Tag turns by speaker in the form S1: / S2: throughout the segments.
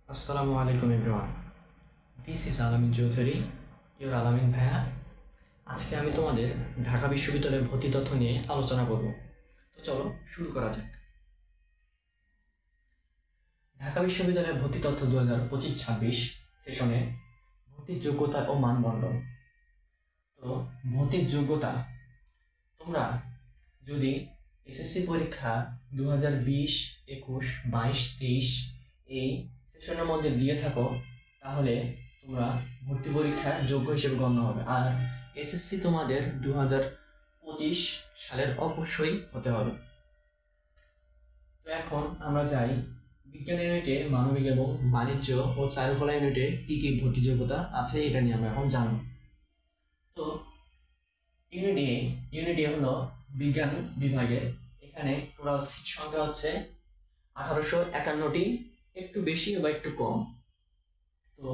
S1: Assalamu alaikum everyone. This is Alamin Chaudhary, your Alamin ভাইয়া। আজকে আমি তোমাদের ঢাকা বিশ্ববিদ্যালয়ের ভর্তি তথ্য নিয়ে আলোচনা করব। তো চলো শুরু করা যাক। ঢাকা বিশ্ববিদ্যালয়ের ভর্তি তথ্য 2025-26 সেশনে ভর্তির যোগ্যতা ও মানদণ্ড। তো ভর্তির যোগ্যতা, তোমরা যদি এসএসসি পরীক্ষা 2020, 21, 22, 23 এই সেশনের মধ্যে দিয়ে থাকো, তাহলে তোমরা ভর্তি পরীক্ষার যোগ্য হিসেবে গণ্য হবে। আর এসএসসি তোমাদের 2025 সালের অবশ্যই হতে হবে। তো এখন আমরা যাই বিজ্ঞান ইউনিটে, মানবিক এবং বাণিজ্য ও চারুকলা ইউনিটে কি কি ভর্তি যোগ্যতা আছে এটা নিয়ে আমরা এখন জানব। তো ইউনিট এ হলো বিজ্ঞান বিভাগে। এখানে টোটাল সিট সংখ্যা হচ্ছে 1851টি, একটু বেশি বা একটু কম। তো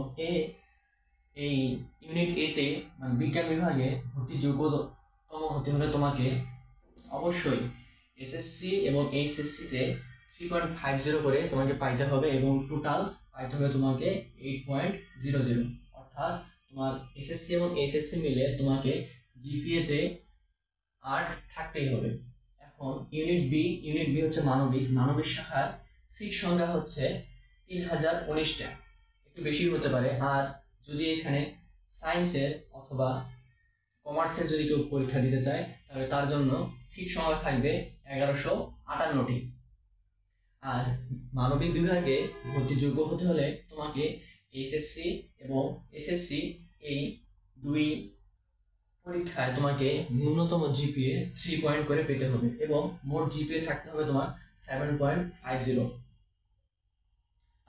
S1: এই ইউনিট এ তে বিজ্ঞান বিভাগে ভর্তি যোগ্যতম হতে হলে তোমাকে অবশ্যই এসএসসি এবং এইচএসসি তে 3.50 করে তোমাকে পাইতে হবে এবং টোটাল পাইতে হবে তোমাকে 8.00। অর্থাৎ তোমার এসএসসি এবং এইচএসসি মিলে তোমাকে জিপিএ তে 8 থাকতেই হবে। এখন ইউনিট বি হচ্ছে মানবিক শাখার সিট সংখ্যা হচ্ছে 3019টা, একটু বেশি হতে পারে। আর যদি এখানে সায়েন্সের অথবা কমার্সের যদি কেউ পরীক্ষা দিতে চায়, তাহলে তার জন্য সিট সংখ্যা থাকবে 1158টি। আর মানবিক বিভাগে ভর্তিযোগ্য হতে হলে তোমাকে এইচএসসি এবং এসএসসি এই দুই পরীক্ষায় তোমাকে ন্যূনতম জিপিএ 3 পয়েন্ট করে পেতে হবে এবং মোট জিপিএ থাকতে হবে তোমার 7.50।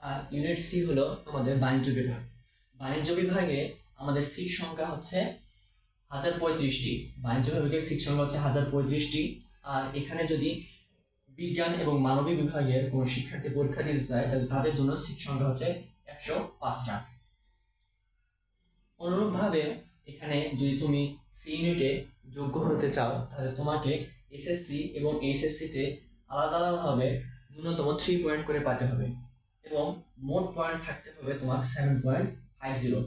S1: আর ইউনিট সি হলো আমাদের বাণিজ্য বিভাগে আমাদের সিট সংখ্যা হচ্ছে 1035টি। বাণিজ্য বিভাগের সিট সংখ্যা হচ্ছে 1035টি। আর এখানে যদি বিজ্ঞান এবং মানবিক বিভাগের কোন শিক্ষার্থী পরীক্ষা দিতে চায়, তাহলে তাদের জন্য সিট সংখ্যা হচ্ছে 105টা। অনুরূপভাবে এখানে যদি তুমি সি ইউনিটে যোগ্য হতে চাও, তাহলে তোমাকে এসএসসি এবং এইচএসসি তে আলাদা আলাদাভাবে ন্যূনতম 3 পয়েন্ট করে পেতে হবে এবং মোট পয়েন্ট থাকতে হবে তোমার 7.50।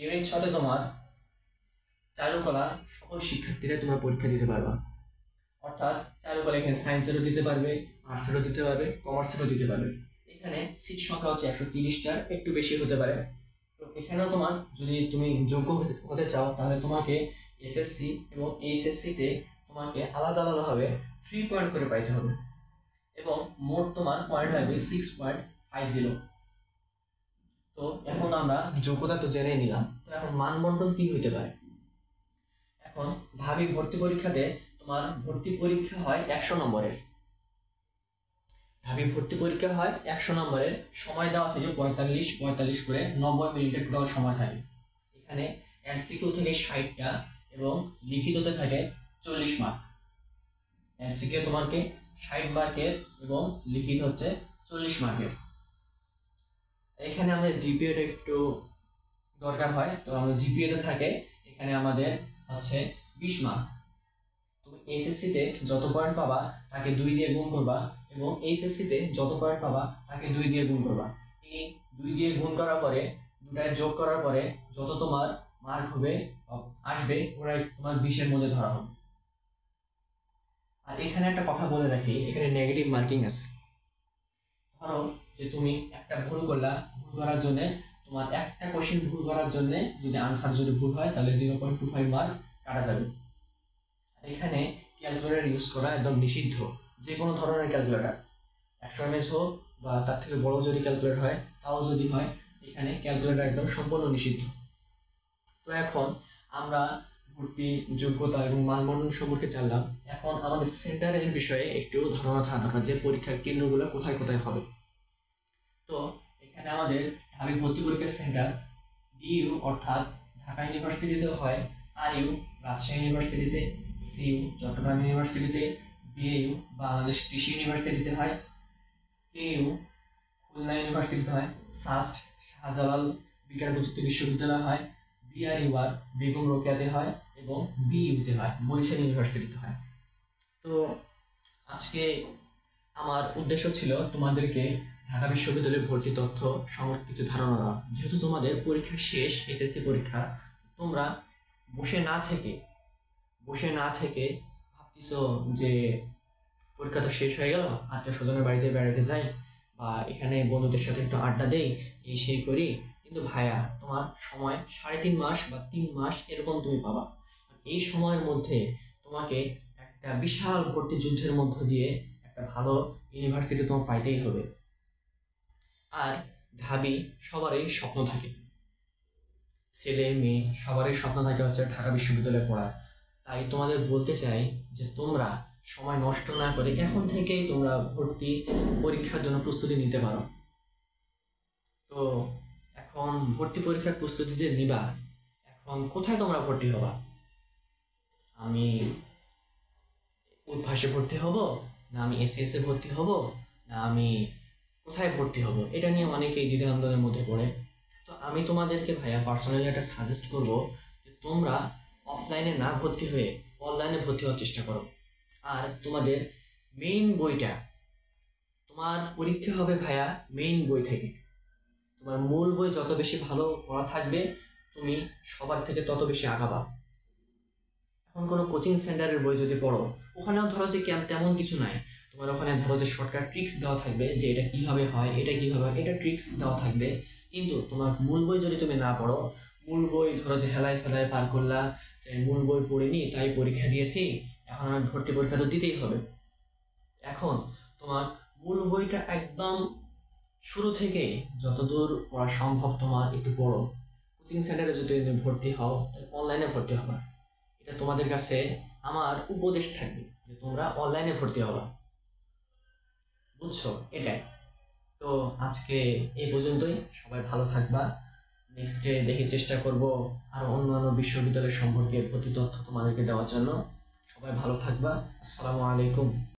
S1: ইউনিট সাথে তোমার চারুকলা সকল শিক্ষার্থীরা তোমার পরীক্ষা দিতে পারবা। অর্থাৎ চারুকলা এখানে সায়েন্সেরও দিতে পারবে, আর্টসেরও দিতে পারবে, কমার্সেরও দিতে পারবে। এখানে সিট সংখ্যা হচ্ছে 130টার, একটু বেশি হতে পারে। তো এখানেও তোমার যদি তুমি যোগ্য হতে চাও, তাহলে তোমাকে এসএসসি এবং এইচএসসি তে তোমাকে আলাদা আলাদাভাবে 3 পয়েন্ট করে পাইতে হবে এবং মোট তোমার পয়েন্ট লাগবে 6.50। তো এখন আমরা যোগ্যতা তো জেনে নিলাম, তো এখন মানবন্টন কি হইতে পারে। এখন ঢাবি ভর্তি পরীক্ষাতে তোমার ভর্তি পরীক্ষা হয় 100 নম্বরের। ঢাবি ভর্তি পরীক্ষা হয় 100 নম্বরের। সময় দেওয়া থাকে 45 করে, 90 মিনিটের টোটাল সময় থাকে। এখানে এমসিকিউ থেকে 60টা এবং লিখিততে থাকে 40 মার্ক। এমসিকিউ তোমাকে 60 মার্কের এবং লিখিত হচ্ছে 40 মার্কের। এখানে আমাদের জিপিএটা একটু দরকার হয়, তো আমাদের জিপিএ তে থাকে এখানে আমাদের হচ্ছে 20 মার্ক। তুমি এসএসসি তে যত পয়েন্ট পাবা তাকে 2 দিয়ে গুণ করবা এবং এইচএসসি তে যত পয়েন্ট পাবা তাকে 2 দিয়ে গুণ করবা। এই 2 দিয়ে গুণ করার পরে, দুটায় যোগ করার পরে যত তোমার মার্ক হবে আসবে, ওরাই তোমার 20 এর মধ্যে ধরা হবে। আর এখানে একটা কথা বলে রাখি, এখানে নেগেটিভ মার্কিং আছে। ধরো যে তুমি একটা ভুল করলা, ভুল করার জন্য তোমার একটা কোশ্চেন ভুল করার জন্য যদি আনসার যদি ভুল হয়, তাহলে 0.25 মার্ক কাটা যাবে। এখানে ক্যালকুলেটর ইউজ করা একদম নিষিদ্ধ, যে কোনো ধরনের ক্যালকুলেটর, 100 mS হোক বা তার থেকে বড় যদি ক্যালকুলেটর হয়, তাও যদি হয়, এখানে ক্যালকুলেটর একদম সম্পূর্ণ নিষিদ্ধ। তো এখন আমরা ভর্তি যোগ্যতা এবং মানবন্টন সম্পর্কে জানলাম। এখন আমাদের সেন্টারের বিষয়ে একটু ধারণা থাকা দরকার যে পরীক্ষার কেন্দ্রগুলো কোথায় কোথায় হবে। তো এখানে আমাদের ঢাবি ভর্তি পরীক্ষার সেন্টার ডিইউ অর্থাৎ ঢাকা ইউনিভার্সিটিতে হয়, আরইউ রাজশাহী ইউনিভার্সিটিতে, সিইউ চট্টগ্রাম ইউনিভার্সিটিতে, বিএইউ বাংলাদেশ কৃষি ইউনিভার্সিটিতে হয়, কেইউ খুলনা ইউনিভার্সিটিতে হয়, সাস্ট শাহজালাল বিজ্ঞান প্রযুক্তি বিশ্ববিদ্যালয় হয়, বিআরইউআর বেগম রোকেয়াতে হয় এবং বিইউতে হয়, বরিশাল ইউনিভার্সিটিতে হয়। তো আজকে আমার উদ্দেশ্য ছিল তোমাদেরকে ঢাকা বিশ্ববিদ্যালয়ে ভর্তি তথ্য সম্পর্কে কিছু ধারণা দাও। যেহেতু তোমাদের পরীক্ষা শেষ, এসএসসি পরীক্ষা, তোমরা বসে না থেকে ভাবতেছো যে পরীক্ষা তো শেষ হয়ে গেল, আত্মীয় স্বজনের বাড়িতে বেড়াতে যাই বা এখানে বন্ধুদের সাথে একটু আড্ডা দেই, এই সেই করি। কিন্তু ভাইয়া, তোমার সময় 3.5 মাস বা 3 মাস এরকম তুমি পাবা। এই সময়ের মধ্যে তোমাকে একটা বিশাল ভর্তি যুদ্ধের মধ্য দিয়ে একটা ভালো ইউনিভার্সিটি তোমার পাইতেই হবে। আর ঢাবি সবারই স্বপ্ন থাকে, ছেলে মেয়ে সবারই স্বপ্ন থাকে হচ্ছে ঢাকা বিশ্ববিদ্যালয়ে পড়ার। তাই তোমাদের বলতে চাই যে তোমরা সময় নষ্ট না করে এখন থেকেই তোমরা ভর্তি পরীক্ষার জন্য প্রস্তুতি নিতে পারো। তো এখন ভর্তি পরীক্ষার প্রস্তুতি যে নিবা, এখন কোথায় তোমরা ভর্তি হবা? আমি উদ্ভাসে ভর্তি হব, না আমি এসএস এ ভর্তি হব, না আমি কোথায় ভর্তি হব, এটা নিয়ে অনেকেই দ্বিধাদ্বন্দ্বের মধ্যে পড়ে। তো আমি তোমাদেরকে ভাইয়া পার্সোনালি একটা সাজেস্ট করব যে তোমরা অফলাইনে না ভর্তি হয়ে অনলাইনে ভর্তি হওয়ার চেষ্টা করো। আর তোমাদের মেইন বইটা, তোমার পরীক্ষা হবে ভাইয়া মেইন বই থেকে। তোমার মূল বই যত বেশি ভালো পড়া থাকবে, তুমি সবার থেকে তত বেশি আগাবা। এখন কোনো কোচিং সেন্টারের বই যদি পড়ো, ওখানেও ধরো যে তেমন কিছু নাই। তোমার ওখানে ধরো যে শর্টকাট ট্রিক্স দেওয়া থাকবে যে এটা কিভাবে হয়, এটা কিভাবে হয়, এটা ট্রিক্স দেওয়া থাকবে। কিন্তু তোমার মূল বই যদি তুমি না পড়ো, মূল বই ধরো যে হেলায় ফেলায় পার করলা, যে মূল বই পড়িনি তাই পরীক্ষা দিয়েছি, এখন আমার ভর্তি পরীক্ষা তো দিতেই হবে। এখন তোমার মূল বইটা একদম শুরু থেকে যতদূর পড়া সম্ভব তোমার একটু পড়ো। কোচিং সেন্টারে যদি তুমি ভর্তি হও, অনলাইনে ভর্তি হবা। এটা তোমাদের কাছে আমার উপদেশ থাকবে যে তোমরা অনলাইনে ভর্তি হবা। বুঝছো? এটাই। তো আজকে এই পর্যন্তই। সবাই ভালো থাকবা। নেক্সটে দেখি চেষ্টা করব আর অন্যান্য বিশ্ববিদ্যালয় সম্পর্কে প্রতি তথ্য তোমাদেরকে দেওয়ার জন্য। সবাই ভালো থাকবা। আসসালামু আলাইকুম।